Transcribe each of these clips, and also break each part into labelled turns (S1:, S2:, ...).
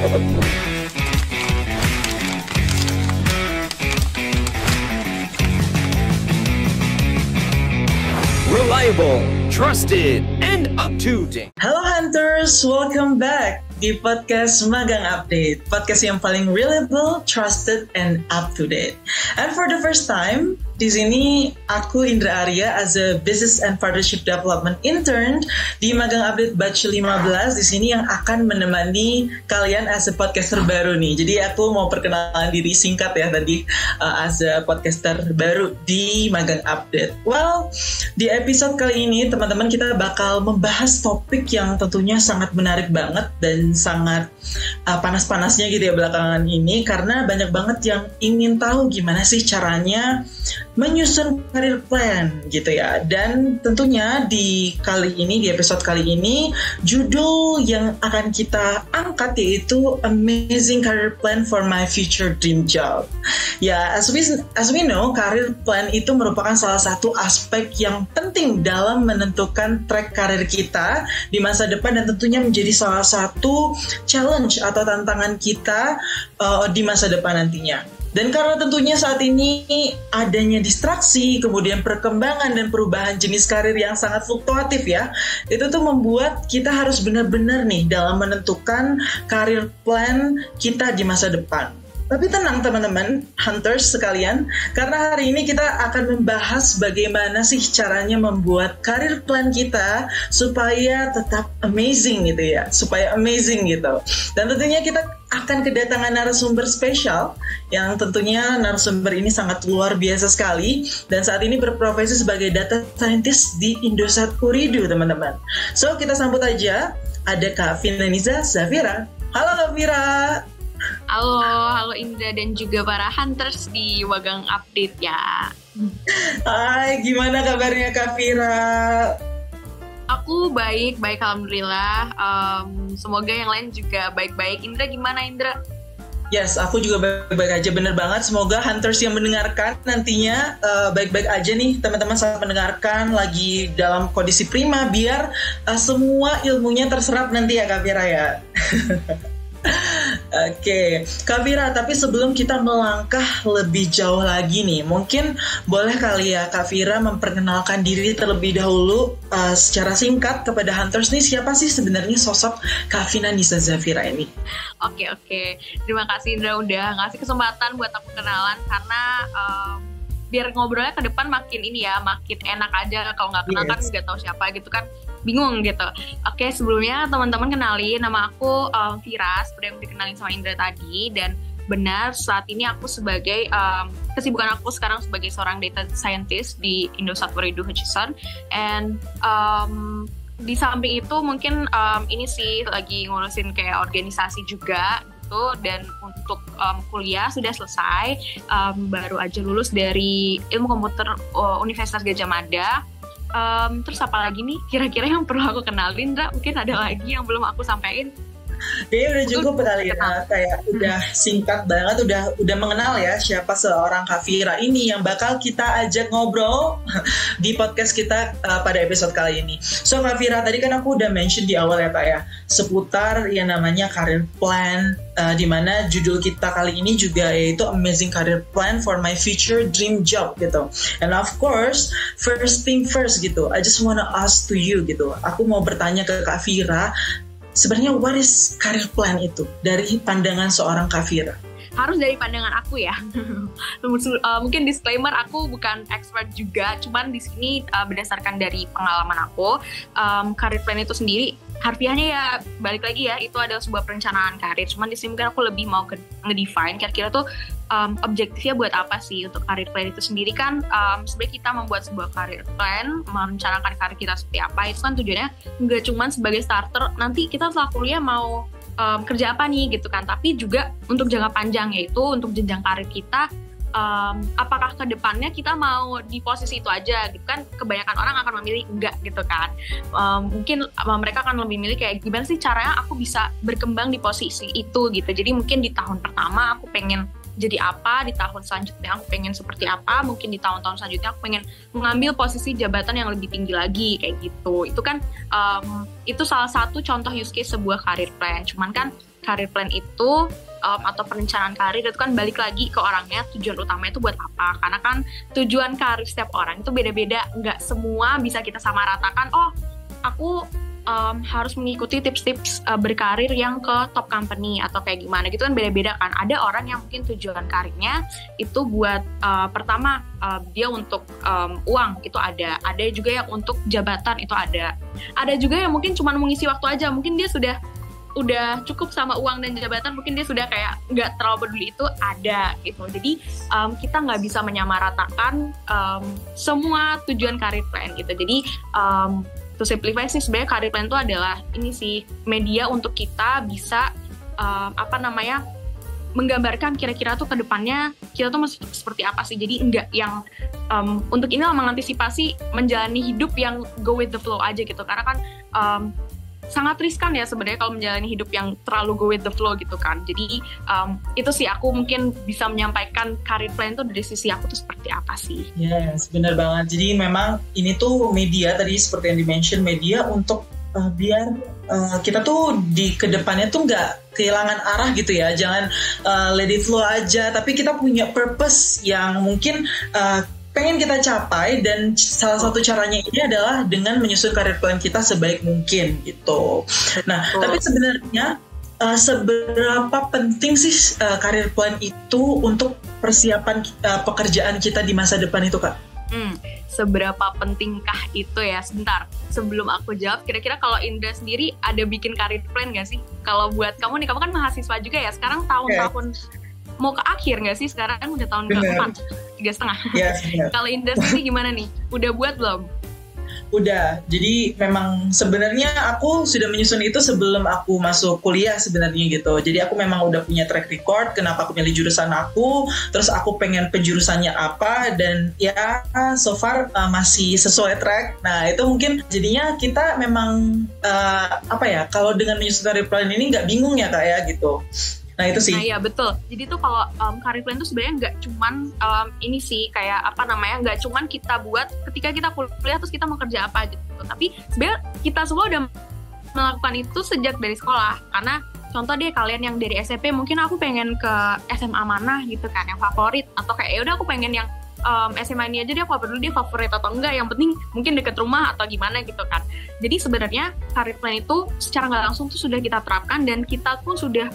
S1: Reliable, trusted, and up to date.
S2: Halo Hunters, welcome back di podcast Magang Update. Podcast yang paling reliable, trusted, and up to date. And for the first time, di sini aku Indra Arya as a Business and Partnership Development Intern di Magang Update Batch 15 di sini yang akan menemani kalian as a podcaster baru nih. Jadi aku mau perkenalan diri singkat ya tadi as a podcaster baru di Magang Update. Well, di episode kali ini teman-teman kita bakal membahas topik yang tentunya sangat menarik banget dan sangat panas-panasnya gitu ya belakangan ini karena banyak banget yang ingin tahu gimana sih caranya menyusun career plan gitu ya. Dan tentunya di episode kali ini judul yang akan kita angkat yaitu Amazing Career Plan for My Future Dream Job. Ya, as we know, career plan itu merupakan salah satu aspek yang penting dalam menentukan track karir kita di masa depan dan tentunya menjadi salah satu challenge atau tantangan kita di masa depan nantinya. Dan karena tentunya saat ini adanya distraksi, kemudian perkembangan dan perubahan jenis karir yang sangat fluktuatif ya, itu tuh membuat kita harus benar-benar nih dalam menentukan karir plan kita di masa depan. Tapi tenang teman-teman, Hunters sekalian, karena hari ini kita akan membahas bagaimana sih caranya membuat career plan kita supaya tetap amazing gitu ya, Dan tentunya kita akan kedatangan narasumber spesial yang tentunya narasumber ini sangat luar biasa sekali dan saat ini berprofesi sebagai data scientist di Indosat Ooredoo teman-teman. So kita sambut aja, ada Kak Finaniza Zafira. Halo Kak Fira.
S3: Halo Indra dan juga para Hunters di Magang Update ya.
S2: Hai, gimana kabarnya Kak Fira?
S3: Aku baik alhamdulillah. Semoga yang lain juga baik-baik. Indra gimana Indra?
S2: Yes, aku juga baik-baik aja, bener banget. Semoga Hunters yang mendengarkan nantinya baik-baik aja nih teman-teman saat mendengarkan lagi dalam kondisi prima biar semua ilmunya terserap nanti ya Kak Fira ya. Oke, Kak Fira, tapi sebelum kita melangkah lebih jauh lagi nih, mungkin boleh kali ya Kak Fira memperkenalkan diri terlebih dahulu secara singkat kepada Hunters nih, siapa sih sebenarnya sosok Kak Finaniza Zafira ini?
S3: Oke. Terima kasih Indra udah ngasih kesempatan buat aku kenalan karena biar ngobrolnya ke depan makin enak aja. Kalau nggak kenal kan nggak tahu siapa gitu kan, bingung gitu. Oke, sebelumnya teman-teman kenalin, nama aku Fira, seperti yang dikenalin sama Indra tadi. Dan benar, saat ini aku sebagai kesibukan aku sekarang sebagai seorang data scientist di Indosat Ooredoo Hutchison. And di samping itu mungkin ini sih lagi ngurusin kayak organisasi juga gitu. Dan untuk kuliah sudah selesai, baru aja lulus dari ilmu komputer Universitas Gadjah Mada. Terus apa lagi nih kira-kira yang perlu aku kenalin, Dra? Mungkin ada lagi yang belum aku sampaikan.
S2: Kayaknya udah cukup kali ya, kayak udah singkat banget, udah mengenal ya siapa seorang Kak Fira ini yang bakal kita ajak ngobrol di podcast kita pada episode kali ini. So Kak Fira, tadi kan aku udah mention di awal ya Kak ya, seputar yang namanya career plan, di mana judul kita kali ini juga yaitu Amazing Career Plan for My Future Dream Job gitu. And of course, first thing first gitu, I just wanna ask to you gitu, aku mau bertanya ke Kak Fira, sebenarnya what is career plan itu dari pandangan seorang Kak Fira?
S3: Harus dari pandangan aku ya. Mungkin disclaimer, aku bukan expert juga, cuman di sini berdasarkan dari pengalaman aku, career plan itu sendiri harfiahnya ya balik lagi ya, itu adalah sebuah perencanaan karir. Cuman di sini mungkin aku lebih mau ngedefine kira-kira tuh objektifnya buat apa sih untuk career plan itu sendiri kan. Sebenarnya kita membuat sebuah career plan, merencanakan karir kita seperti apa, itu kan tujuannya nggak cuma sebagai starter nanti kita setelah kuliah mau kerja apa nih gitu kan, tapi juga untuk jangka panjang, yaitu untuk jenjang karir kita. Apakah ke depannya kita mau di posisi itu aja gitu kan. Kebanyakan orang akan memilih enggak gitu kan. Mungkin mereka akan lebih milih kayak gimana sih caranya aku bisa berkembang di posisi itu gitu. Jadi mungkin di tahun pertama aku pengen jadi apa di tahun selanjutnya, aku pengen seperti apa, mungkin di tahun-tahun selanjutnya aku pengen mengambil posisi jabatan yang lebih tinggi lagi kayak gitu. Itu kan itu salah satu contoh use case sebuah career plan. Cuman kan career plan itu atau perencanaan karir itu kan balik lagi ke orangnya, tujuan utamanya itu buat apa. Karena kan tujuan karir setiap orang itu beda-beda, nggak semua bisa kita samaratakan, oh aku harus mengikuti tips-tips berkarir yang ke top company atau kayak gimana gitu kan, beda-beda kan. Ada orang yang mungkin tujuan karirnya itu buat pertama dia untuk uang, itu ada juga yang untuk jabatan, itu ada juga yang mungkin cuma mengisi waktu aja, mungkin dia udah cukup sama uang dan jabatan, mungkin dia sudah kayak nggak terlalu peduli, itu ada gitu. Jadi kita nggak bisa menyamaratakan semua tujuan career plan gitu. Jadi to simplify sih, sebenarnya career plan itu adalah ini sih, media untuk kita bisa menggambarkan kira-kira tuh ke depannya kita tuh seperti apa sih. Jadi enggak yang untuk ini mengantisipasi menjalani hidup yang go with the flow aja gitu, karena kan sangat riskan ya sebenarnya kalau menjalani hidup yang terlalu go with the flow gitu kan. Jadi itu sih aku mungkin bisa menyampaikan career plan tuh dari sisi aku tuh seperti apa sih.
S2: Yes, benar banget. Jadi memang ini tuh media, tadi seperti yang di-mention, media untuk biar kita tuh di kedepannya tuh nggak kehilangan arah gitu ya. Jangan let it flow aja, tapi kita punya purpose yang mungkin pengen kita capai, dan salah satu caranya ini adalah dengan menyusun career plan kita sebaik mungkin gitu. Nah, tapi sebenarnya seberapa penting sih career plan itu untuk persiapan pekerjaan kita di masa depan itu, Kak?
S3: Seberapa pentingkah itu ya? Sebentar, sebelum aku jawab, kira-kira kalau Indra sendiri ada bikin career plan gak sih? Kalau buat kamu nih, kamu kan mahasiswa juga ya, sekarang tahun-tahun mau ke akhir nggak sih? Sekarang kan udah tahun ke-4, 3,5. Yes, kalau Indra sendiri gimana nih? Udah buat belum?
S2: Udah. Jadi memang sebenarnya aku sudah menyusun itu sebelum aku masuk kuliah sebenarnya gitu. Jadi aku memang udah punya track record kenapa aku pilih jurusan aku, terus aku pengen penjurusannya apa, dan ya so far masih sesuai track. Nah itu mungkin jadinya kita memang kalau dengan menyusun career plan ini nggak bingung ya Kak ya gitu. Nah itu sih.
S3: Nah iya betul. Jadi tuh kalau career plan tuh sebenarnya nggak cuman ini sih kayak nggak cuman kita buat ketika kita kuliah terus kita mau kerja apa gitu. Tapi sebenarnya kita semua udah melakukan itu sejak dari sekolah. Karena contoh deh kalian yang dari SMP, mungkin aku pengen ke SMA mana gitu kan yang favorit, atau kayak ya udah aku pengen yang SMA ini aja dia, aku peduli dia favorit atau enggak, yang penting mungkin deket rumah atau gimana gitu kan. Jadi sebenarnya career plan itu secara nggak langsung tuh sudah kita terapkan, dan kita pun sudah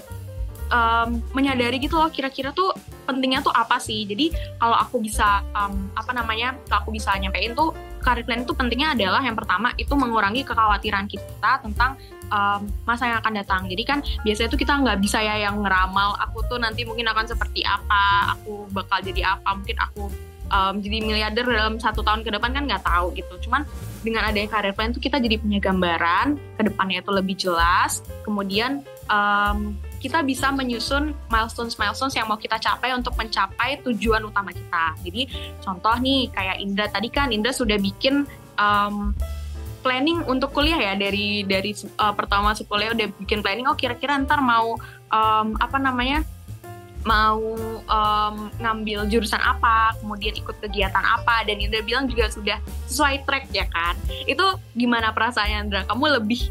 S3: menyadari gitu loh kira-kira tuh pentingnya tuh apa sih. Jadi kalau aku bisa kalau aku bisa nyampein tuh career plan itu pentingnya adalah yang pertama itu mengurangi kekhawatiran kita tentang masa yang akan datang. Jadi kan biasanya tuh kita nggak bisa ya yang ngeramal aku tuh nanti mungkin akan seperti apa, aku bakal jadi apa, mungkin aku jadi miliarder dalam 1 tahun ke depan, kan nggak tahu gitu. Cuman dengan adanya career plan tuh kita jadi punya gambaran ke depannya itu lebih jelas. Kemudian kita bisa menyusun milestones yang mau kita capai untuk mencapai tujuan utama kita. Jadi contoh nih kayak Indra tadi kan, Indra sudah bikin planning untuk kuliah ya, dari pertama masuk kuliah udah bikin planning, oh kira-kira ntar mau ngambil jurusan apa, kemudian ikut kegiatan apa, dan Indra bilang juga sudah sesuai track ya kan. Itu gimana perasaannya Indra? Kamu lebih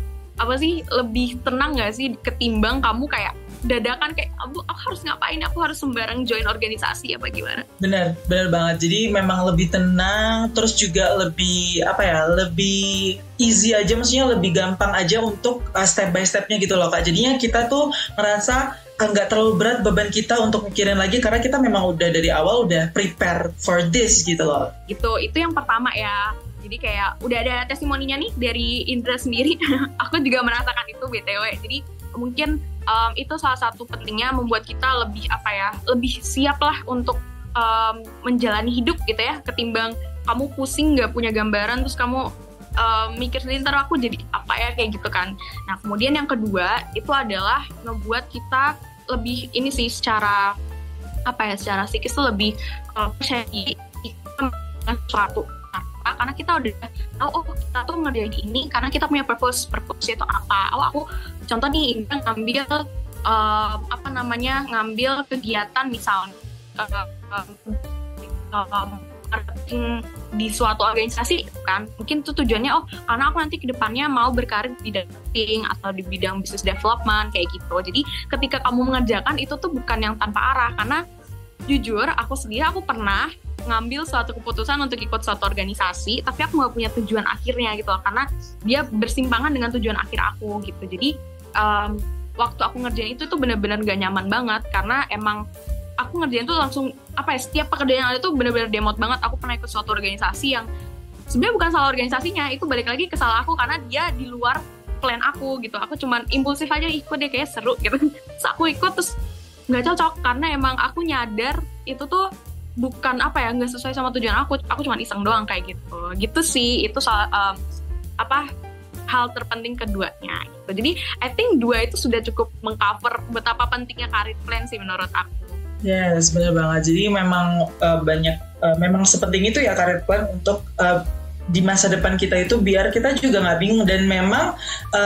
S3: tenang gak sih ketimbang kamu kayak dadakan kayak aku harus ngapain, aku harus sembarang join organisasi apa gimana? Benar
S2: banget. Jadi memang lebih tenang, terus juga lebih easy aja, maksudnya lebih gampang aja untuk step by stepnya gitu loh Kak. Jadinya kita tuh ngerasa nggak terlalu berat beban kita untuk mikirin lagi, karena kita memang udah dari awal udah prepare for this gitu loh.
S3: Itu yang pertama ya. Jadi kayak udah ada testimoninya nih dari Indra sendiri. Aku juga merasakan itu BTW. Jadi mungkin itu salah satu pentingnya membuat kita lebih siap lah untuk menjalani hidup gitu ya, ketimbang kamu pusing nggak punya gambaran terus kamu mikir sendiri ntar aku jadi apa ya kayak gitu kan. Nah kemudian yang kedua itu adalah ngebuat kita lebih ini sih secara psikis tuh lebih percaya diri dengan suatu. Karena kita udah tahu kita tuh ngerjain ini karena kita punya purpose itu apa. Aku contoh nih ngambil ngambil kegiatan misalnya marketing di suatu organisasi kan, mungkin tuh tujuannya karena aku nanti kedepannya mau berkarir di bidang marketing atau di bidang business development kayak gitu. Jadi ketika kamu mengerjakan itu tuh bukan yang tanpa arah, karena jujur aku pernah ngambil suatu keputusan untuk ikut suatu organisasi tapi aku nggak punya tujuan akhirnya gitu loh, karena dia bersimpangan dengan tujuan akhir aku gitu. Jadi waktu aku ngerjain itu tuh benar-benar gak nyaman banget, karena emang aku ngerjain tuh langsung setiap pekerjaan yang ada tuh benar-benar demot banget. Aku pernah ikut suatu organisasi yang sebenarnya bukan salah organisasinya, itu balik lagi ke salah aku karena dia di luar plan aku gitu. Aku cuman impulsif aja ikut deh, kayak seru gitu. Terus aku ikut terus nggak cocok karena emang aku nyadar itu tuh bukan nggak sesuai sama tujuan aku cuma iseng doang kayak gitu sih. Itu hal terpenting keduanya gitu. Jadi I think 2 itu sudah cukup mengcover betapa pentingnya career plan sih menurut aku.
S2: Yes, benar banget. Jadi memang memang sepenting itu ya career plan untuk di masa depan kita itu, biar kita juga nggak bingung. Dan memang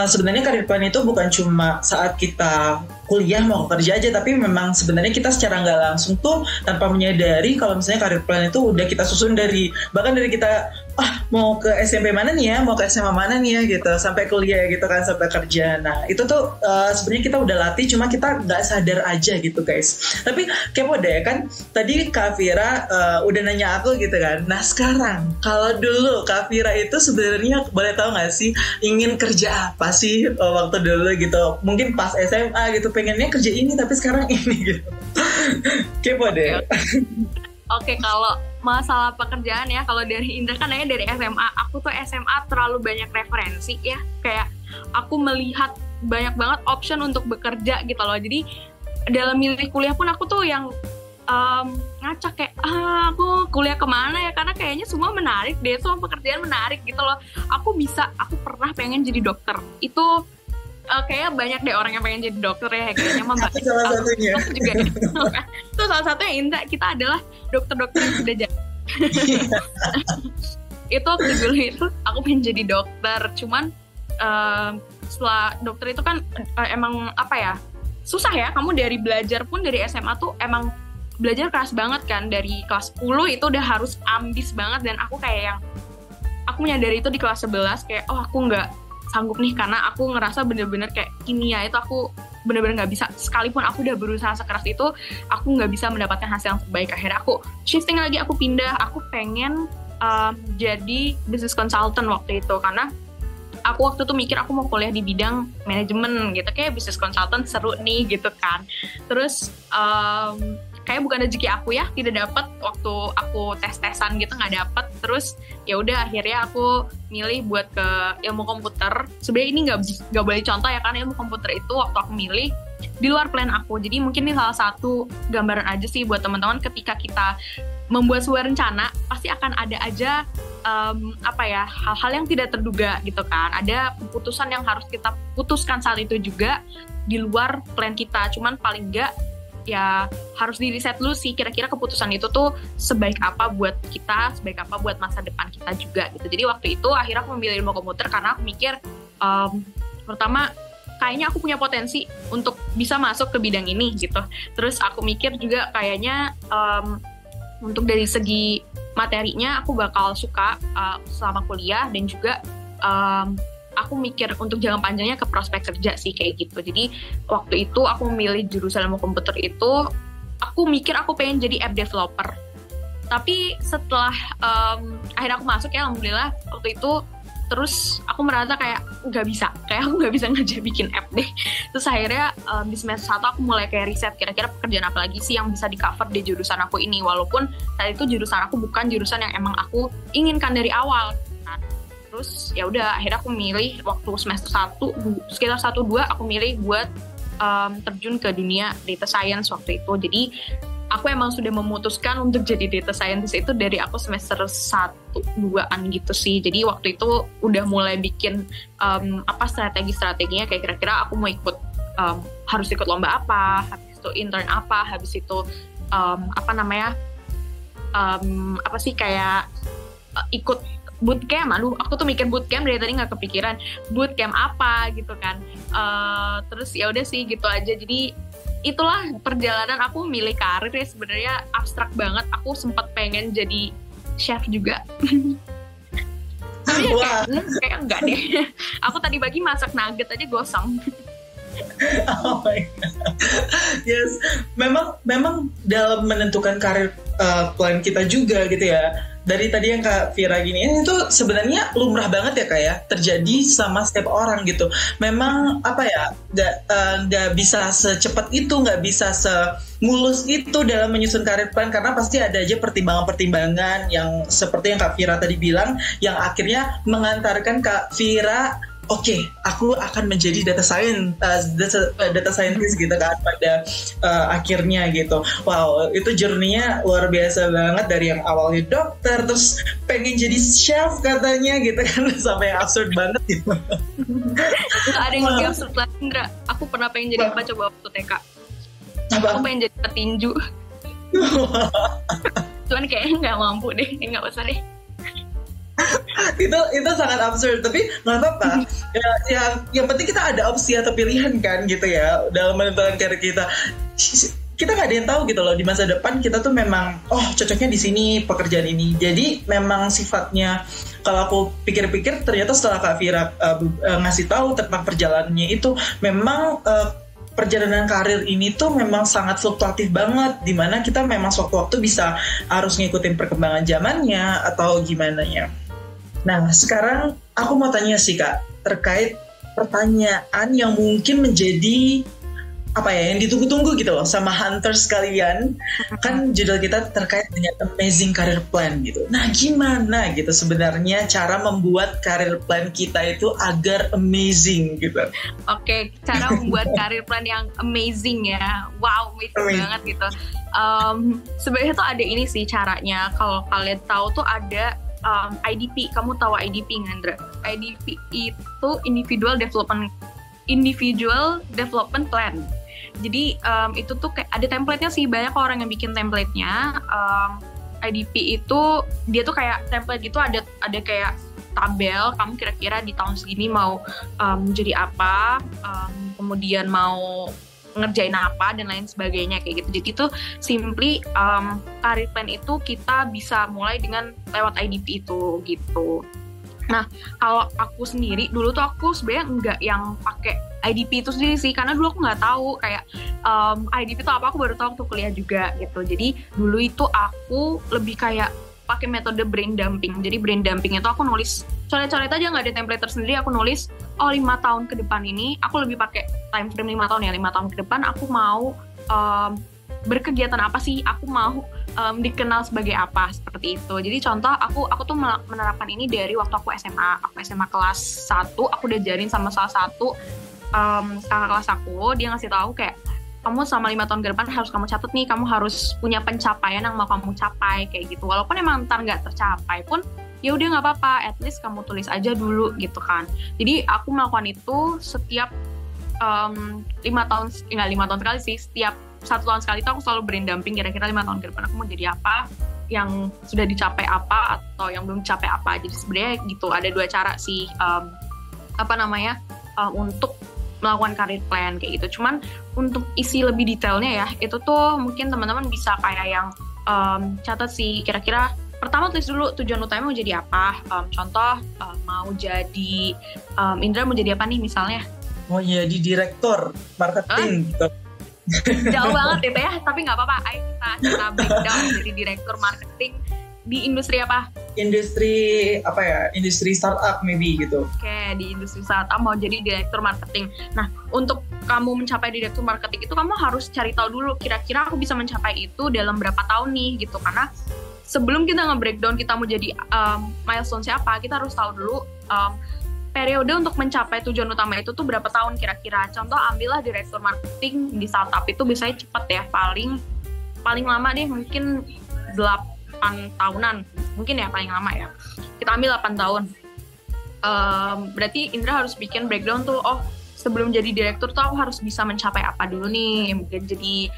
S2: sebenarnya career plan itu bukan cuma saat kita kuliah mau kerja aja, tapi memang sebenarnya kita secara nggak langsung tuh tanpa menyadari kalau misalnya career plan itu udah kita susun bahkan dari kita mau ke SMP mana nih ya, mau ke SMA mana nih ya gitu, sampai kuliah gitu kan, sampai kerja. Nah itu tuh sebenarnya kita udah latih, cuma kita nggak sadar aja gitu guys. Tapi kepo deh kan, tadi Kak Fira udah nanya aku gitu kan. Nah sekarang kalau dulu Kak Fira itu sebenarnya boleh tahu nggak sih ingin kerja apa sih waktu dulu gitu? Mungkin pas SMA gitu pengennya kerja ini, tapi sekarang ini gitu. Kepo deh.
S3: Oke, kalau masalah pekerjaan ya, kalau dari Indra kan nanya dari SMA, aku tuh SMA terlalu banyak referensi ya, kayak aku melihat banyak banget option untuk bekerja gitu loh. Jadi dalam milih kuliah pun aku tuh yang ngacak kayak aku kuliah kemana ya, karena kayaknya semua menarik deh, semua pekerjaan menarik gitu loh. Aku pernah pengen jadi dokter, itu kayaknya banyak deh orang yang pengen jadi dokter ya, kayaknya
S2: aku salah satunya
S3: juga itu salah satunya Indra, kita adalah dokter-dokter yang sudah jadi itu waktu dulu itu aku pengen jadi dokter, cuman setelah dokter itu kan emang susah ya, kamu dari belajar pun dari SMA tuh emang belajar keras banget kan, dari kelas 10 itu udah harus ambis banget, dan aku kayak yang aku menyadari itu di kelas 11 kayak aku nggak sanggup nih, karena aku ngerasa bener-bener kayak kimia itu aku bener-bener nggak bisa, sekalipun aku udah berusaha sekeras itu aku nggak bisa mendapatkan hasil yang terbaik. Akhirnya aku shifting lagi, aku pindah, aku pengen jadi business consultant waktu itu, karena aku waktu itu mikir aku mau kuliah di bidang manajemen gitu, kayak business consultant seru nih gitu kan. Terus kayak bukan rezeki aku ya, tidak dapat waktu aku tes-tesan gitu, nggak dapat. Terus ya udah akhirnya aku milih buat ke ilmu komputer. Sebenarnya ini nggak boleh contoh ya, kan ilmu komputer itu waktu aku milih di luar plan aku. Jadi mungkin ini salah satu gambaran aja sih buat teman-teman, ketika kita membuat sebuah rencana pasti akan ada aja hal-hal yang tidak terduga gitu kan. Ada keputusan yang harus kita putuskan saat itu juga di luar plan kita. Cuman paling nggak ya harus di riset dulu sih, kira-kira keputusan itu tuh sebaik apa buat kita, sebaik apa buat masa depan kita juga gitu. Jadi waktu itu akhirnya aku memilih ilmu komputer karena aku mikir pertama kayaknya aku punya potensi untuk bisa masuk ke bidang ini gitu. Terus aku mikir juga kayaknya untuk dari segi materinya aku bakal suka selama kuliah, dan juga aku mikir untuk jangka panjangnya ke prospek kerja sih kayak gitu. Jadi waktu itu aku memilih jurusan ilmu komputer itu, aku mikir aku pengen jadi app developer. Tapi setelah akhirnya aku masuk ya, alhamdulillah waktu itu, terus aku merasa kayak aku nggak bisa bikin app deh. Terus akhirnya di semester 1 aku mulai kayak riset kira-kira pekerjaan apa lagi sih yang bisa di cover di jurusan aku ini, walaupun saat itu jurusan aku bukan jurusan yang emang aku inginkan dari awal. Terus ya udah akhirnya aku milih waktu semester 1 sekitar 1-2 aku milih buat terjun ke dunia data science waktu itu. Jadi aku emang sudah memutuskan untuk jadi data scientist itu dari aku semester 1-2an gitu sih. Jadi waktu itu udah mulai bikin strategi-strateginya, kayak kira-kira aku mau ikut harus ikut lomba apa, habis itu intern apa, habis itu ikut bootcamp. Aku tuh mikir bootcamp dari tadi nggak kepikiran bootcamp apa gitu kan. Terus ya udah sih gitu aja. Jadi itulah perjalanan aku milih karir ya, sebenarnya abstrak banget. Aku sempat pengen jadi chef juga. Tapi ya kayak enggak deh. Aku tadi pagi masak nugget aja gosong.
S2: Oh my God. Yes, memang dalam menentukan karir plan kita juga gitu ya. Dari tadi yang Kak Vira gini, itu sebenarnya lumrah banget ya Kak ya, terjadi sama setiap orang gitu. Memang apa ya, nggak bisa secepat itu, nggak bisa semulus itu dalam menyusun karir plan, karena pasti ada aja pertimbangan-pertimbangan yang seperti yang Kak Vira tadi bilang, yang akhirnya mengantarkan Kak Vira, oke, aku akan menjadi data scientist gitu kan pada akhirnya gitu. Wow, itu journey-nya luar biasa banget, dari yang awalnya dokter terus pengen jadi chef katanya gitu kan, sampai absurd banget gitu.
S3: Ada yang lebih absurd lagi, Indra. Aku pernah pengen jadi apa coba waktu TK? Aku pengen jadi petinju. Cuman kayaknya nggak mampu deh, nggak usah deh.
S2: itu sangat absurd, tapi nggak apa-apa ya, yang penting kita ada opsi atau pilihan kan gitu ya dalam menentukan karir kita. Kita nggak ada yang tahu gitu loh, di masa depan kita tuh memang cocoknya di sini pekerjaan ini. Jadi memang sifatnya, kalau aku pikir-pikir ternyata setelah Kak Vira ngasih tahu tentang perjalanannya itu, memang perjalanan karir ini tuh memang sangat fluktuatif banget, dimana kita memang sewaktu-waktu bisa harus ngikutin perkembangan zamannya atau gimana ya. Nah, sekarang aku mau tanya sih Kak, terkait pertanyaan yang mungkin menjadi apa ya, yang ditunggu-tunggu gitu loh sama hunters kalian. Kan judul kita terkait dengan amazing career plan gitu. Nah, gimana gitu sebenarnya cara membuat career plan kita itu agar amazing gitu?
S3: Oke, cara membuat career plan yang amazing ya. Wow, amazing banget gitu. Sebenarnya tuh ada ini sih caranya. Kalau kalian tahu tuh ada IDP. Kamu tahu IDP nggak, Andra? IDP itu Individual Development Plan. Jadi itu tuh kayak ada template-nya sih, banyak orang yang bikin template-nya. IDP itu dia tuh kayak template gitu, ada kayak tabel kamu kira-kira di tahun segini mau jadi apa, kemudian mau ngerjain apa dan lain sebagainya kayak gitu. Jadi itu simply career plan itu kita bisa mulai dengan lewat IDP itu gitu. Nah, kalau aku sendiri dulu tuh aku sebenarnya nggak yang pakai IDP itu sendiri sih, karena dulu aku nggak tahu kayak IDP itu apa, aku baru tahu waktu kuliah juga gitu. Jadi dulu itu aku lebih kayak pakai metode brain dumping. Jadi brain dumping itu aku nulis coret-coret aja, nggak ada template tersendiri. Aku nulis 5 tahun ke depan ini aku lebih pakai time frame 5 tahun ya, 5 tahun ke depan aku mau berkegiatan apa sih, aku mau dikenal sebagai apa, seperti itu. Jadi contoh aku tuh menerapkan ini dari waktu aku SMA kelas 1, aku udah diajarin sama salah satu kakak kelas aku. Dia ngasih tahu kayak, kamu selama 5 tahun ke depan harus kamu catat nih, kamu harus punya pencapaian yang mau kamu capai kayak gitu. Walaupun emang ntar nggak tercapai pun ya udah nggak apa-apa, at least kamu tulis aja dulu gitu kan. Jadi aku melakukan itu setiap 5 tahun sekali sih, setiap 1 tahun sekali itu aku selalu brain dumping, kira-kira 5 tahun ke depan aku mau jadi apa, yang sudah dicapai apa, atau yang belum dicapai apa. Jadi sebenarnya gitu, ada 2 cara sih untuk melakukan career plan kayak gitu. Cuman untuk isi lebih detailnya ya, itu tuh mungkin teman-teman bisa kayak yang catat sih, kira-kira pertama tulis dulu tujuan utama mau jadi apa. Contoh mau jadi Indra mau jadi apa nih misalnya?
S2: Mau jadi direktur marketing gitu.
S3: Jauh banget itu ya, tapi nggak apa-apa. Ayo kita breakdown jadi direktur marketing di industri apa?
S2: Industri apa ya? Industri startup maybe gitu.
S3: Oke, di industri startup mau jadi direktur marketing. Nah, untuk kamu mencapai direktur marketing itu kamu harus cari tahu dulu kira-kira aku bisa mencapai itu dalam berapa tahun nih gitu. Karena sebelum kita nge-breakdown kita mau jadi milestone siapa, kita harus tahu dulu periode untuk mencapai tujuan utama itu tuh berapa tahun kira-kira. Contoh ambillah direktur marketing di startup itu biasanya cepat ya, paling lama deh mungkin 8 tahunan mungkin ya, paling lama ya. Kita ambil 8 tahun. Berarti Indra harus bikin breakdown tuh, sebelum jadi direktur tuh aku harus bisa mencapai apa dulu nih. Mungkin jadi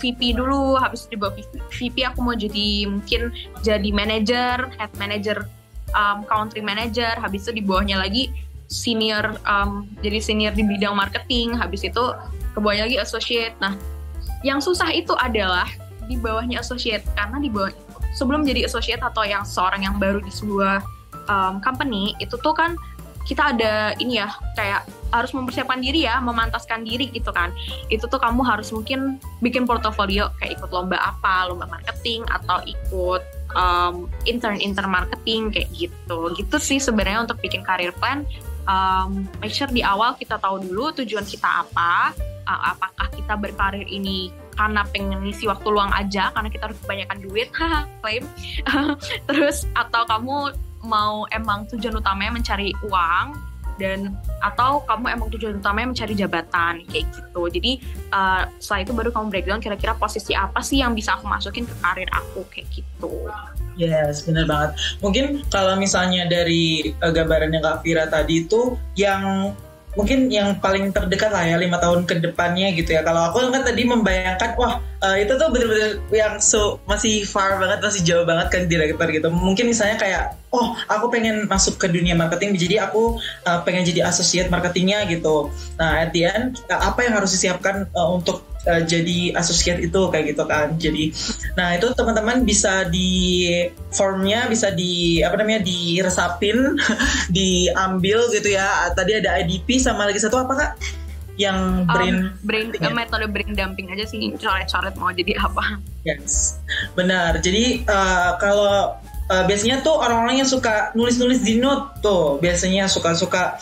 S3: VP dulu, habis di bawah VP aku mau jadi mungkin jadi manager, head manager, country manager, habis itu di bawahnya lagi senior, jadi senior di bidang marketing, habis itu ke bawah lagi associate. Nah, yang susah itu adalah di bawahnya associate, karena di bawah sebelum jadi associate atau yang seorang yang baru di sebuah company itu tuh kan kita ada ini ya, kayak harus mempersiapkan diri ya, memantaskan diri gitu kan. Itu tuh kamu harus mungkin bikin portofolio, kayak ikut lomba apa, lomba marketing atau ikut intern marketing kayak gitu sih sebenarnya untuk bikin career plan. Make sure di awal kita tahu dulu tujuan kita apa, apakah kita berkarir ini karena pengen ngisi waktu luang aja karena kita harus kebanyakan duit, claim. Terus atau kamu mau emang tujuan utamanya mencari uang, dan atau kamu emang tujuan utamanya mencari jabatan kayak gitu. Jadi setelah itu baru kamu breakdown kira-kira posisi apa sih yang bisa aku masukin ke karir aku kayak gitu.
S2: Yes, benar banget. Mungkin kalau misalnya dari gambarannya Kak Fira tadi itu yang mungkin yang paling terdekat lah ya 5 tahun ke depannya gitu ya. Kalau aku kan tadi membayangkan wah itu tuh bener-bener yang masih far banget, masih jauh banget kan direktur gitu. Mungkin misalnya kayak aku pengen masuk ke dunia marketing, jadi aku pengen jadi associate marketingnya gitu. Nah at the end apa yang harus disiapkan untuk jadi associate itu kayak gitu kan. Jadi nah itu teman-teman bisa di formnya bisa diresapin diambil gitu ya. Tadi ada IDP sama lagi satu apa Kak? Yang
S3: metode brain dumping aja sih, coret-coret mau jadi apa.
S2: Yes, benar. Jadi kalau biasanya tuh orang-orang yang suka nulis-nulis di note tuh biasanya suka-suka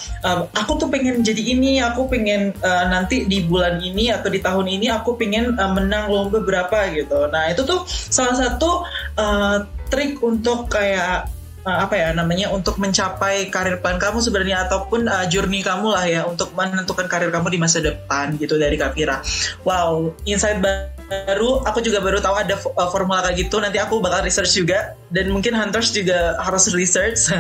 S2: aku tuh pengen jadi ini, aku pengen nanti di bulan ini atau di tahun ini aku pengen menang lomba berapa gitu. Nah itu tuh salah satu trik untuk kayak untuk mencapai karir plan kamu sebenarnya, ataupun journey kamu lah ya untuk menentukan karir kamu di masa depan gitu dari Kak Fira. Wow, insight baru, aku juga baru tahu ada formula kayak gitu. Nanti aku bakal research juga, dan mungkin Hunters juga harus research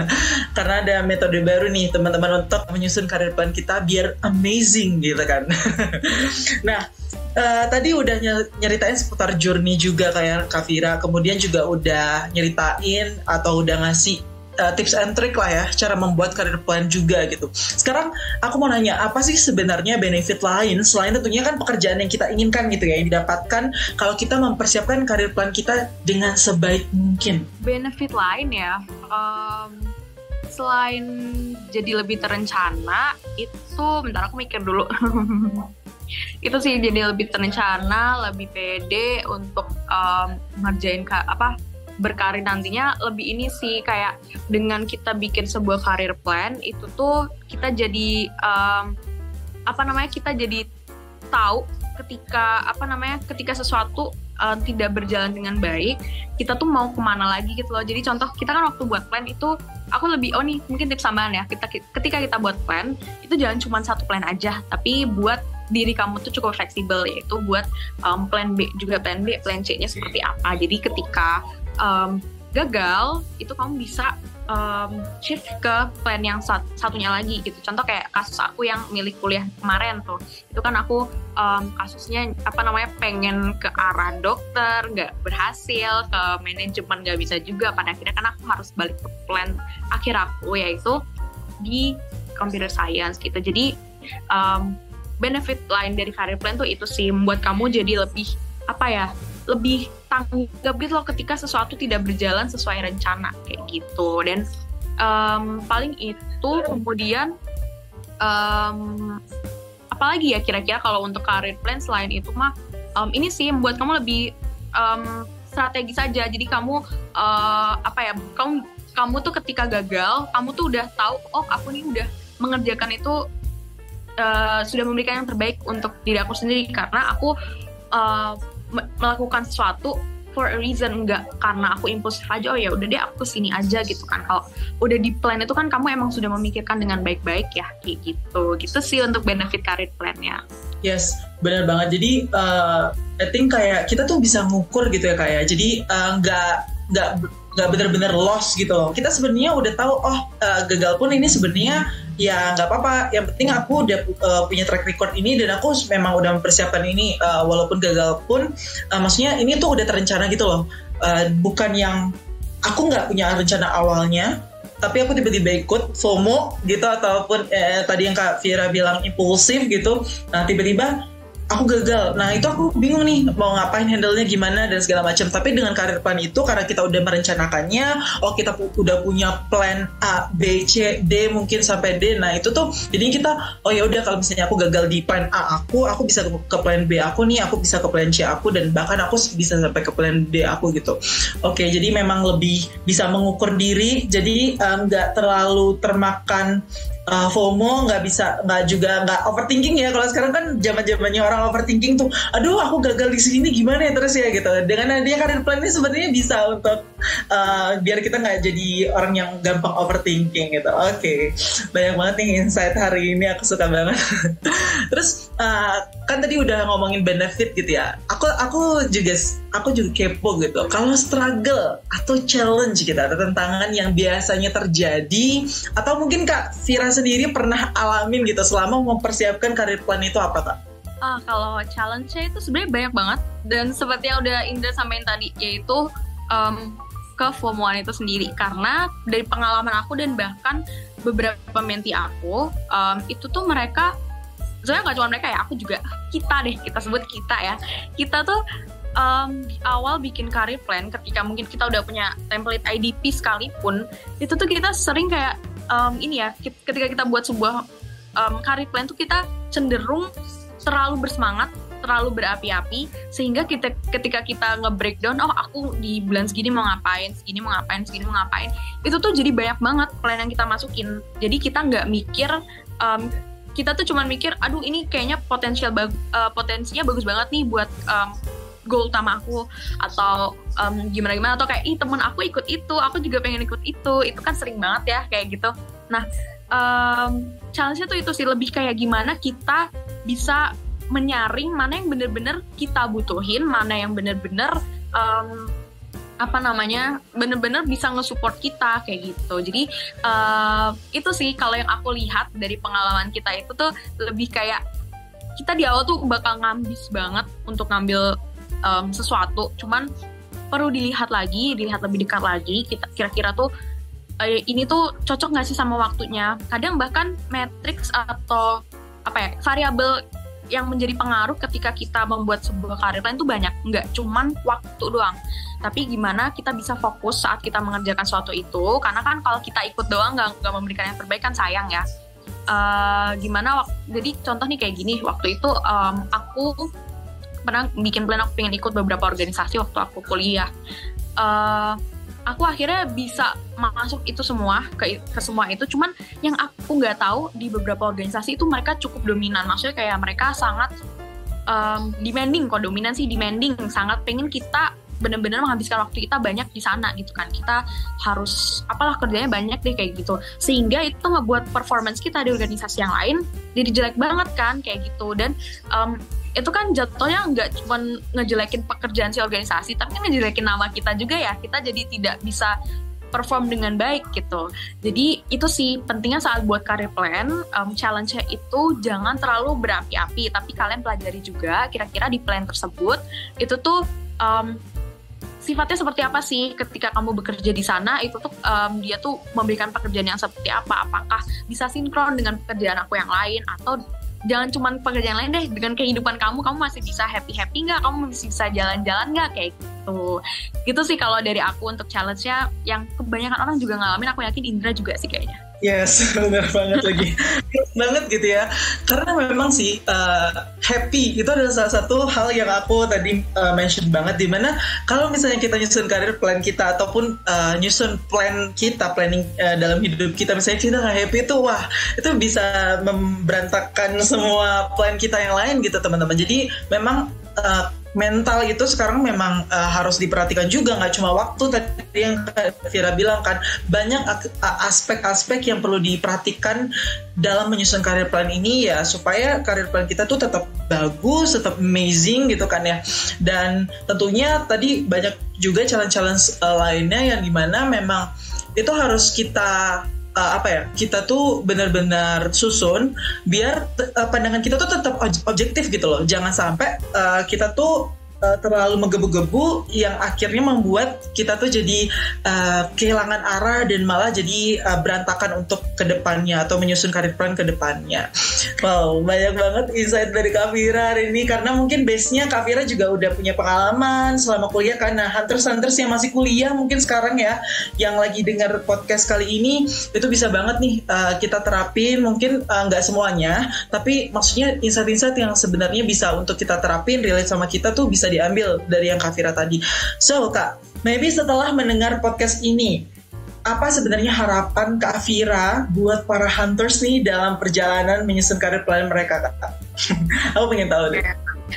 S2: karena ada metode baru nih teman-teman untuk menyusun karir plan kita biar amazing gitu kan. Nah tadi udah nyeritain seputar journey juga kayak Kak Fira, kemudian juga udah nyeritain atau udah ngasih tips and trick lah ya cara membuat career plan juga gitu. Sekarang aku mau nanya, apa sih sebenarnya benefit lain selain tentunya kan pekerjaan yang kita inginkan gitu ya, yang didapatkan kalau kita mempersiapkan career plan kita dengan sebaik mungkin?
S3: Benefit lain ya, selain jadi lebih terencana itu, bentar aku mikir dulu. Itu sih jadi lebih terencana, lebih pede untuk ngerjain berkarir nantinya. Lebih ini sih kayak dengan kita bikin sebuah career plan itu tuh kita jadi kita jadi tahu ketika sesuatu tidak berjalan dengan baik, kita tuh mau kemana lagi gitu loh. Jadi contoh kita kan waktu buat plan itu aku lebih mungkin tips tambahan ya, ketika kita buat plan itu jangan cuma satu plan aja, tapi buat diri kamu tuh cukup fleksibel, yaitu buat plan B juga, plan B, plan C-nya seperti apa. Jadi ketika gagal itu kamu bisa shift ke plan yang satunya lagi gitu. Contoh kayak kasus aku yang milih kuliah kemarin tuh, itu kan aku kasusnya pengen ke arah dokter, nggak berhasil, ke manajemen nggak bisa juga. Pada akhirnya kan aku harus balik ke plan akhir aku, yaitu di computer science gitu. Jadi benefit lain dari career plan tuh itu sih, membuat kamu jadi lebih lebih tanggap gitu loh ketika sesuatu tidak berjalan sesuai rencana kayak gitu. Dan paling itu, kemudian apalagi ya kira-kira kalau untuk career plan selain itu mah ini sih membuat kamu lebih strategis aja. Jadi kamu kamu tuh ketika gagal kamu tuh udah tahu, aku nih udah mengerjakan itu, sudah memberikan yang terbaik untuk diri aku sendiri, karena aku melakukan sesuatu for a reason, nggak karena aku impulsif aja, ya udah deh aku kesini aja gitu kan. Kalau udah di plan itu kan kamu emang sudah memikirkan dengan baik-baik ya, kayak gitu sih untuk benefit career plan-nya.
S2: Yes, benar banget. Jadi I think kayak kita tuh bisa ngukur gitu ya kayak, jadi nggak benar-benar loss gitu loh. Kita sebenarnya udah tahu gagal pun ini sebenarnya ya nggak apa-apa, yang penting aku udah punya track record ini dan aku memang udah mempersiapkan ini, walaupun gagal pun maksudnya ini tuh udah terencana gitu loh. Bukan yang aku nggak punya rencana awalnya tapi aku tiba-tiba ikut FOMO gitu, ataupun tadi yang Kak Vira bilang impulsif gitu. Nah tiba-tiba aku gagal. Nah itu aku bingung nih mau ngapain, handle-nya gimana dan segala macam. Tapi dengan karir plan itu, karena kita udah merencanakannya, kita udah punya plan A, B, C, D mungkin sampai D. Nah itu tuh jadi kita ya udah, kalau misalnya aku gagal di plan A aku bisa ke plan B aku nih, aku bisa ke plan C aku, dan bahkan aku bisa sampai ke plan D aku gitu. Oke, jadi memang lebih bisa mengukur diri, jadi nggak terlalu termakan FOMO, nggak overthinking ya. Kalau sekarang kan zaman-zamannya orang overthinking tuh, aduh aku gagal di sini gimana ya terus ya gitu. Dengan adanya karir plan ini sebenarnya bisa untuk biar kita nggak jadi orang yang gampang overthinking gitu. Oke. Banyak banget nih insight hari ini, aku suka banget. Terus kan tadi udah ngomongin benefit gitu ya. Aku juga kepo gitu. Kalau struggle atau challenge gitu, atau tantangan yang biasanya terjadi, atau mungkin Kak Vira sendiri pernah alamin gitu selama mempersiapkan karir plan itu, apa Kak?
S3: Kalau challenge-nya itu sebenarnya banyak banget, dan seperti yang udah Indra sampaikan tadi, yaitu ke FOMO-an itu sendiri. Karena dari pengalaman aku dan bahkan beberapa menti aku, itu tuh mereka, sebenarnya gak cuma mereka ya, aku juga, kita sebut kita ya, kita tuh di awal bikin career plan, ketika mungkin kita udah punya template IDP sekalipun, itu tuh kita sering kayak ketika kita buat sebuah career plan tuh kita cenderung terlalu bersemangat, terlalu berapi-api, sehingga ketika kita nge-breakdown, aku di bulan segini mau ngapain, segini mau ngapain, itu tuh jadi banyak banget plan yang kita masukin. Jadi kita nggak mikir, kita tuh cuma mikir, aduh ini kayaknya potensinya bagus banget nih buat goal utama aku, atau gimana, atau kayak temen aku ikut itu, aku juga pengen ikut itu kan sering banget ya kayak gitu. Nah challenge-nya tuh itu sih, lebih kayak gimana kita bisa menyaring mana yang bener-bener kita butuhin, mana yang bener-bener bener-bener bisa nge-support kita kayak gitu. Jadi itu sih kalau yang aku lihat dari pengalaman kita itu tuh lebih kayak kita di awal tuh bakal ngambis banget untuk ngambil sesuatu, cuman perlu dilihat lebih dekat lagi, kita kira-kira tuh ini tuh cocok nggak sih sama waktunya. Kadang bahkan matriks atau variabel yang menjadi pengaruh ketika kita membuat sebuah career plan tuh banyak, nggak cuman waktu doang, tapi gimana kita bisa fokus saat kita mengerjakan sesuatu itu. Karena kan kalau kita ikut doang nggak memberikan yang terbaik kan sayang ya. Jadi contoh nih kayak gini, waktu itu aku pernah bikin plan, aku pengen ikut beberapa organisasi waktu aku kuliah. Aku akhirnya bisa masuk itu semua, ke semua itu. Cuman yang aku nggak tahu, di beberapa organisasi itu mereka cukup dominan. Maksudnya kayak mereka sangat demanding, kok dominan sih demanding, sangat pengen kita benar-benar menghabiskan waktu kita banyak di sana gitu kan. Kita harus kerjanya banyak deh kayak gitu. Sehingga itu ngebuat performance kita di organisasi yang lain jadi jelek banget kan kayak gitu. Dan itu kan jatuhnya nggak cuma ngejelekin pekerjaan si organisasi, tapi ngejelekin nama kita juga ya. Kita jadi tidak bisa perform dengan baik gitu. Jadi itu sih pentingnya saat buat career plan. Challenge-nya itu jangan terlalu berapi-api, tapi kalian pelajari juga kira-kira di plan tersebut itu tuh sifatnya seperti apa sih ketika kamu bekerja di sana. Itu tuh dia tuh memberikan pekerjaan yang seperti apa, apakah bisa sinkron dengan pekerjaan aku yang lain, atau jangan cuma pekerjaan lain deh, dengan kehidupan kamu masih bisa happy nggak, kamu masih bisa jalan-jalan nggak, kayak gitu sih kalau dari aku untuk challenge-nya yang kebanyakan orang juga ngalamin. Aku yakin Indra juga sih kayaknya.
S2: Yes, benar banget lagi. Banget gitu ya. Karena memang sih happy itu adalah salah satu hal yang aku tadi mention banget, dimana kalau misalnya kita nyusun karir plan kita, ataupun nyusun planning dalam hidup kita, misalnya kita nggak happy itu, wah itu bisa memberantakan semua plan kita yang lain gitu teman-teman. Jadi memang mental itu sekarang memang harus diperhatikan juga, nggak cuma waktu tadi yang Vira bilang kan, banyak aspek-aspek yang perlu diperhatikan dalam menyusun career plan ini ya, supaya career plan kita tuh tetap bagus, tetap amazing gitu kan ya. Dan tentunya tadi banyak juga challenge-challenge lainnya yang dimana memang itu harus kita kita tuh benar-benar susun biar pandangan kita tuh tetap objektif gitu loh. Jangan sampai kita tuh terlalu menggebu-gebu yang akhirnya membuat kita tuh jadi kehilangan arah dan malah jadi berantakan untuk kedepannya atau menyusun karir plan kedepannya. Wow, banyak banget insight dari Kak Fira hari ini karena mungkin base-nya Kak Fira juga udah punya pengalaman selama kuliah karena hunters yang masih kuliah mungkin sekarang ya yang lagi dengar podcast kali ini itu bisa banget nih kita terapin mungkin nggak semuanya tapi maksudnya insight-insight yang sebenarnya bisa untuk kita terapin relate sama kita tuh bisa diambil dari yang Kak Fira tadi. So Kak, maybe setelah mendengar podcast ini, apa sebenarnya harapan Kak Fira buat para hunters nih dalam perjalanan menyusun karir plan mereka Kak? Aku pengen tahu deh.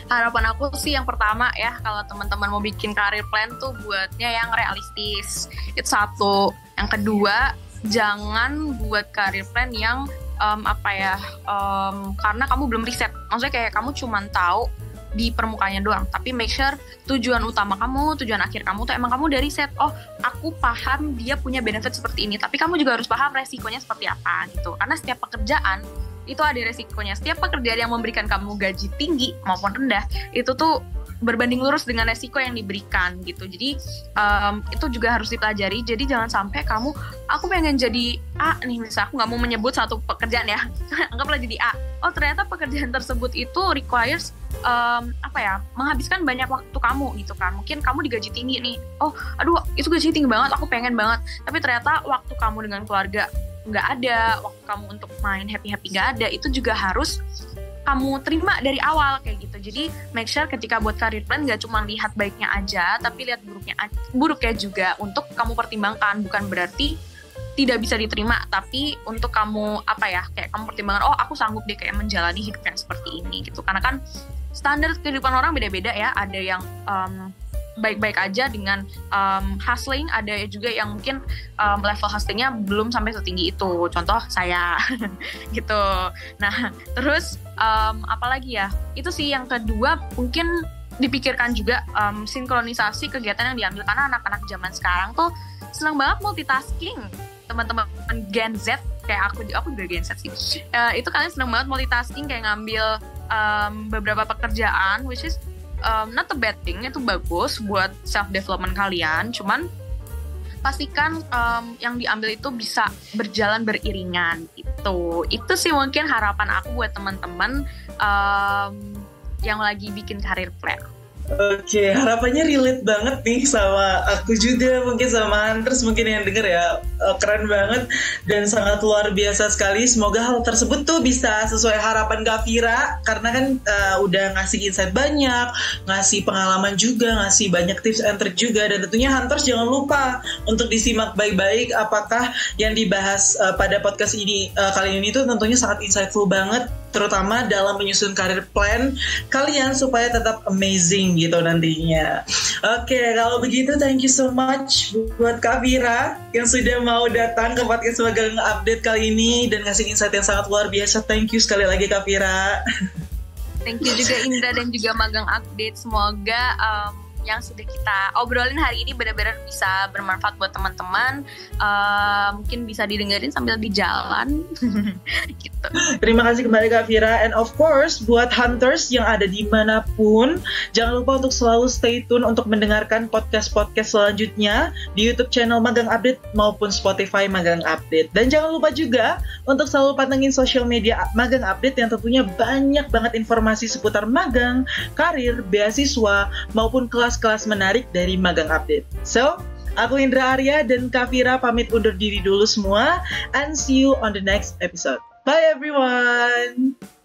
S3: Harapan aku sih yang pertama ya, kalau teman-teman mau bikin karir plan tuh buatnya yang realistis. Itu satu. Yang kedua, jangan buat karir plan yang karena kamu belum riset. Maksudnya kayak kamu cuma tahu di permukaannya doang, tapi make sure tujuan utama kamu, tujuan akhir kamu tuh emang kamu udah riset. Oh, aku paham dia punya benefit seperti ini, tapi kamu juga harus paham resikonya seperti apa gitu. Karena setiap pekerjaan itu ada resikonya. Setiap pekerjaan yang memberikan kamu gaji tinggi maupun rendah, itu tuh berbanding lurus dengan resiko yang diberikan gitu. Jadi itu juga harus dipelajari. Jadi jangan sampai kamu, aku pengen jadi A nih, misal aku nggak mau menyebut satu pekerjaan ya, anggaplah jadi A. Oh ternyata pekerjaan tersebut itu requires menghabiskan banyak waktu kamu gitu kan. Mungkin kamu digaji tinggi nih, oh aduh itu gaji tinggi banget, aku pengen banget. Tapi ternyata waktu kamu dengan keluarga nggak ada, waktu kamu untuk main happy-happy nggak ada. Itu juga harus kamu terima dari awal kayak gitu. Jadi make sure ketika buat karir plan gak cuma lihat baiknya aja, tapi lihat buruknya juga untuk kamu pertimbangkan. Bukan berarti tidak bisa diterima, tapi untuk kamu kayak kamu pertimbangkan, oh aku sanggup deh kayak menjalani hidup yang seperti ini gitu. Karena kan standar kehidupan orang beda-beda ya. Ada yang baik-baik aja dengan hustling, ada juga yang mungkin level hustlingnya belum sampai setinggi itu. Contoh saya gitu. Nah terus apalagi ya, itu sih yang kedua mungkin dipikirkan juga sinkronisasi kegiatan yang diambil, karena anak-anak zaman sekarang tuh senang banget multitasking. Teman-teman Gen Z kayak aku juga Gen Z sih, itu kalian senang banget multitasking, kayak ngambil beberapa pekerjaan, which is not a bad thing, itu bagus buat self development kalian. Cuman pastikan yang diambil itu bisa berjalan beriringan gitu. Itu sih mungkin harapan aku buat teman-teman yang lagi bikin karir plan.
S2: Oke, harapannya relate banget nih sama aku juga, mungkin sama Hunters mungkin yang denger ya. Keren banget dan sangat luar biasa sekali. Semoga hal tersebut tuh bisa sesuai harapan Kak Fira, karena kan udah ngasih insight banyak, ngasih pengalaman juga, ngasih banyak tips and trick juga. Dan tentunya Hunters jangan lupa untuk disimak baik-baik apakah yang dibahas pada podcast ini kali ini tuh tentunya sangat insightful banget, terutama dalam menyusun karir plan kalian supaya tetap amazing gitu nantinya. Oke, kalau begitu thank you so much buat Kak Fira yang sudah mau datang ke podcast Magang Update kali ini dan ngasih insight yang sangat luar biasa. Thank you sekali lagi Kak Fira.
S3: Thank you juga Indra dan juga Magang Update. Semoga yang sudah kita obrolin hari ini benar-benar bisa bermanfaat buat teman-teman. Mungkin bisa didengerin sambil di jalan gitu.
S2: Terima kasih kembali Kak Fira. And of course buat Hunters yang ada dimanapun, jangan lupa untuk selalu stay tune untuk mendengarkan podcast-podcast selanjutnya di YouTube channel Magang Update maupun Spotify Magang Update. Dan jangan lupa juga untuk selalu pantengin social media Magang Update yang tentunya banyak banget informasi seputar magang, karir, beasiswa maupun kelas-kelas menarik dari Magang Update. So, aku Indra Arya dan Kak Fira pamit undur diri dulu semua, and see you on the next episode. Bye everyone!